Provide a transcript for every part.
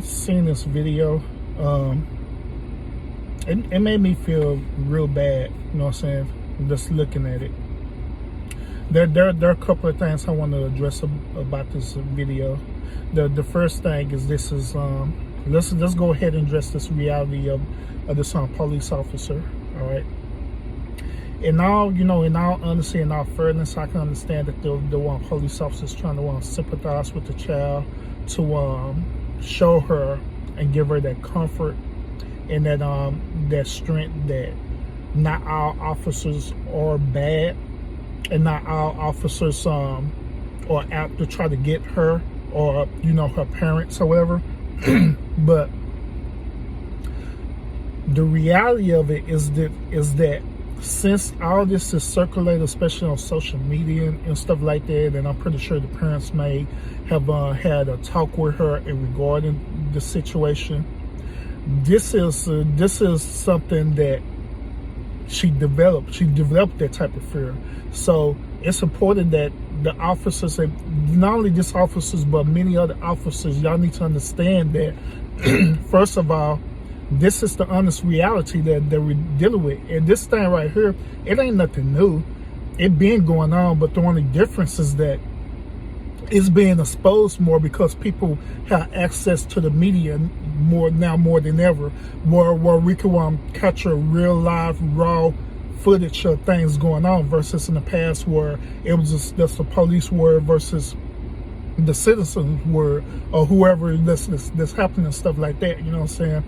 I seen this video, it made me feel real bad, you know what I'm saying, just looking at it. There are a couple of things I want to address about this video. The first thing is let's go ahead and address this reality of this police officer, all right? In all honesty, in all fairness, I can understand that the one police officer is trying to sympathize with the child, to show her and give her that comfort and that strength that not all officers are bad, and not all officers are out to try to get her or her parents or whatever. But the reality of it is that since all this is circulated, especially on social media and stuff like that, and I'm pretty sure the parents may have had a talk with her regarding the situation, this is something that she developed. She developed that type of fear. So it's important that the officers, and not only these officers, but many other officers, y'all need to understand that, first of all, this is the honest reality that we're dealing with. And this thing right here, it ain't nothing new. It been going on, but the only difference is that it's being exposed more because people have access to the media more than ever, where we can capture real live, raw footage of things going on, versus in the past where it was just the police word versus the citizens word, or whoever that's happening and stuff like that, you know what I'm saying?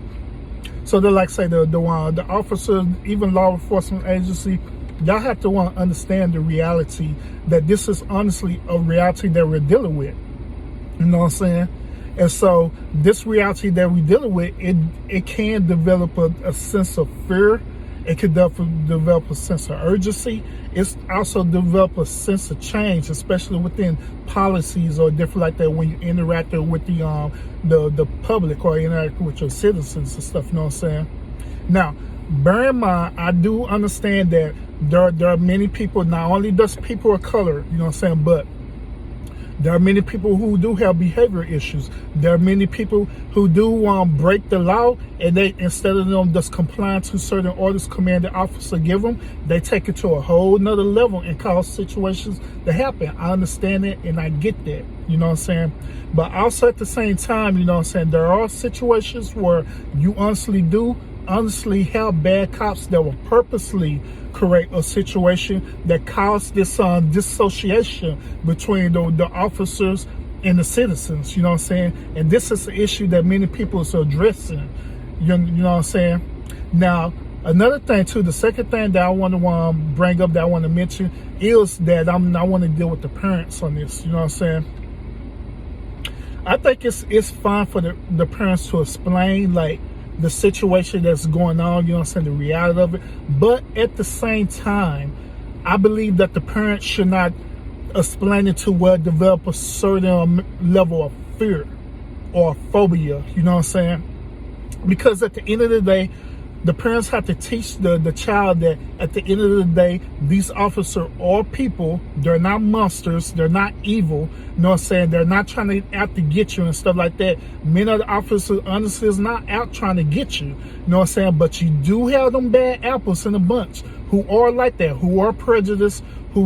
So they're like, say, the officers, even law enforcement agency, y'all have to understand the reality that this is honestly a reality that we're dealing with. You know what I'm saying? And so this reality that we're dealing with, it can develop a sense of fear. It could develop a sense of urgency. It's also develop a sense of change, especially within policies or different like that when you interact with the public or interact with your citizens and stuff, you know what I'm saying? Now, bear in mind, I do understand that there are many people, not only just people of color, you know what I'm saying, but there are many people who do have behavior issues. There are many people who do break the law, and they, instead of them just complying to certain orders commanding officer give them, they take it to a whole nother level and cause situations to happen. I understand it and I get that, you know what I'm saying? But also at the same time, you know what I'm saying, there are situations where you honestly have bad cops that will purposely create a situation that caused this dissociation between the officers and the citizens, you know what I'm saying? And this is an issue that many people are addressing, you know what I'm saying? Now, another thing too, the second thing that I want to bring up, that I want to mention, is that I want to deal with the parents on this, you know what I'm saying? I think it's fine for the parents to explain, like, the situation that's going on, you know what I'm saying, the reality of it. But at the same time, I believe that the parents should not explain it to develop a certain level of fear or phobia, you know what I'm saying? Because at the end of the day, the parents have to teach the child that at the end of the day, these officers are people. They're not monsters. They're not evil. You know what I'm saying? They're not trying to out to get you and stuff like that. Many of the officers, honestly, is not out trying to get you. You know what I'm saying? But you do have them bad apples in a bunch who are like that, who are prejudiced, who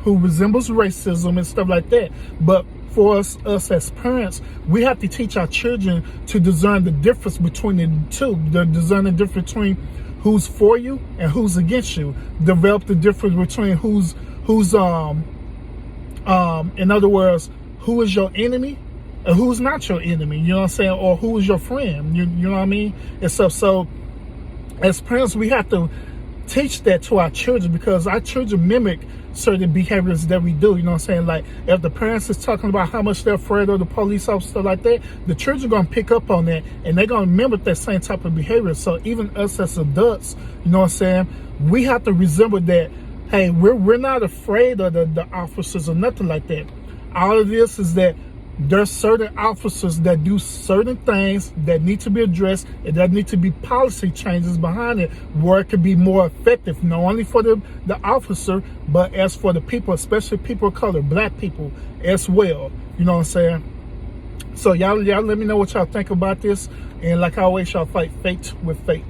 resembles racism and stuff like that. But for us as parents, we have to teach our children to discern the difference between the two. Discern the difference between who's for you and who's against you. Develop the difference between who's in other words, who is your enemy and who's not your enemy, you know what I'm saying? Or who is your friend, you know what I mean? And so as parents, we have to teach that to our children, because our children mimic certain behaviors that we do, you know what I'm saying? Like, if the parents is talking about how much they're afraid of the police officer like that, the children are going to pick up on that, and they're going to mimic that same type of behavior. So even us as adults, you know what I'm saying, we have to resemble that. Hey, we're not afraid of the officers or nothing like that. All of this is that there's certain officers that do certain things that need to be addressed, and there need to be policy changes behind it where it could be more effective, not only for the officer, but as for the people, especially people of color, black people as well. You know what I'm saying? So y'all let me know what y'all think about this. And like always, y'all fight fate with faith.